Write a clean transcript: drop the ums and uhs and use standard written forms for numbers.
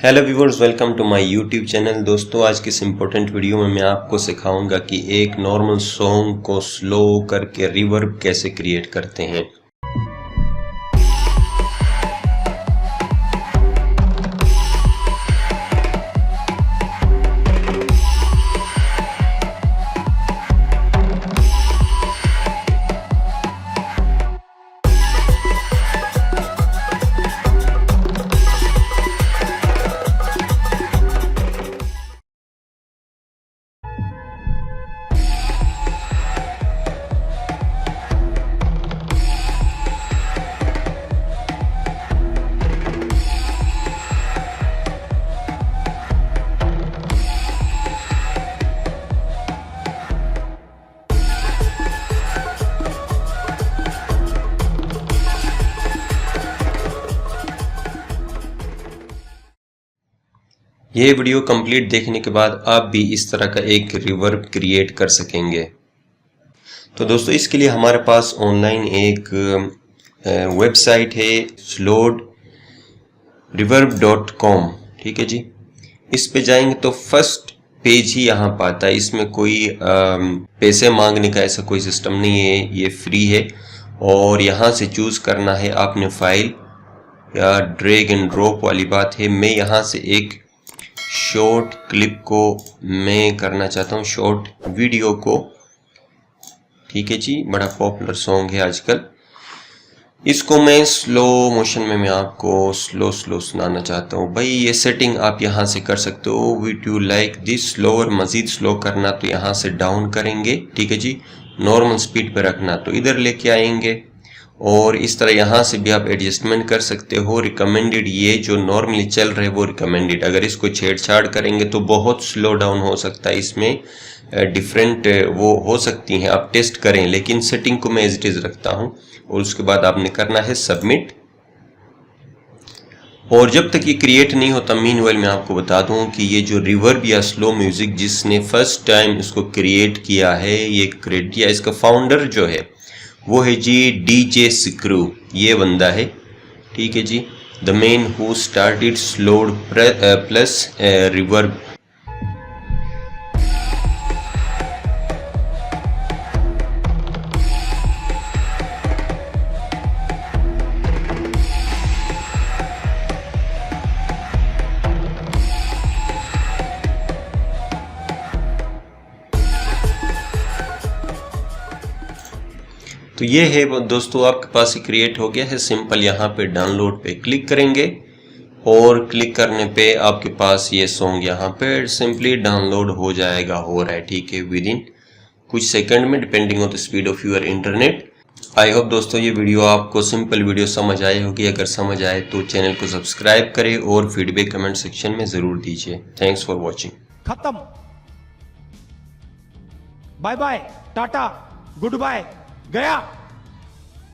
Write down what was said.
Hello viewers, welcome to my YouTube channel. दोस्तों, आज की इस इम्पोर्टेंट वीडियो में मैं आपको सिखाऊंगा कि एक नॉर्मल सॉन्ग को स्लो करके रिवर्ब कैसे क्रिएट करते हैं। ये वीडियो कंप्लीट देखने के बाद आप भी इस तरह का एक रिवर्ब क्रिएट कर सकेंगे। तो दोस्तों, इसके लिए हमारे पास ऑनलाइन एक वेबसाइट है slowreverb.com। ठीक है जी, इस पे जाएंगे तो फर्स्ट पेज ही यहाँ पर आता है। इसमें कोई पैसे मांगने का ऐसा कोई सिस्टम नहीं है, ये फ्री है। और यहाँ से चूज करना है आपने फाइल या ड्रैग एंड ड्रॉप वाली बात है। मैं यहाँ से एक शॉर्ट क्लिप को मैं करना चाहता हूँ, शॉर्ट वीडियो को। ठीक है जी, बड़ा पॉपुलर सॉन्ग है आजकल। इसको मैं स्लो मोशन में मैं आपको स्लो सुनाना चाहता हूँ। भाई, ये सेटिंग आप यहाँ से कर सकते हो। विड यू लाइक दिस स्लो और मजीद स्लो करना तो यहाँ से डाउन करेंगे। ठीक है जी, नॉर्मल स्पीड पे रखना तो इधर लेके आएंगे। और इस तरह यहाँ से भी आप एडजस्टमेंट कर सकते हो। रिकमेंडेड, ये जो नॉर्मली चल रहे वो रिकमेंडेड। अगर इसको छेड़छाड़ करेंगे तो बहुत स्लो डाउन हो सकता है। इसमें डिफरेंट वो हो सकती हैं, आप टेस्ट करें। लेकिन सेटिंग को मैं एज इट इज रखता हूँ। और उसके बाद आपने करना है सबमिट। और जब तक ये क्रिएट नहीं होता, मीनवाइल मैं आपको बता दूं कि ये जो रिवर्ब या स्लो म्यूजिक जिसने फर्स्ट टाइम इसको क्रिएट किया है, ये क्रिएट किया, इसका फाउंडर जो है वो है जी डीजे स्क्रू, ये बंदा है। ठीक है जी, the man who started slow plus reverb. तो ये है दोस्तों, आपके पास ही क्रिएट हो गया है। सिंपल यहाँ पे डाउनलोड पे क्लिक करेंगे और क्लिक करने पे आपके पास ये सॉन्ग यहाँ पे सिंपली डाउनलोड हो जाएगा, हो रहा है। ठीक है, विद इन कुछ सेकंड में, depending on the speed of your internet. I hope दोस्तों ये वीडियो आपको सिंपल वीडियो समझ आई होगी। अगर समझ आए तो चैनल को सब्सक्राइब करें और फीडबैक कमेंट सेक्शन में जरूर दीजिए। Thanks for watching. खत्म, bye bye, tata, goodbye, गया।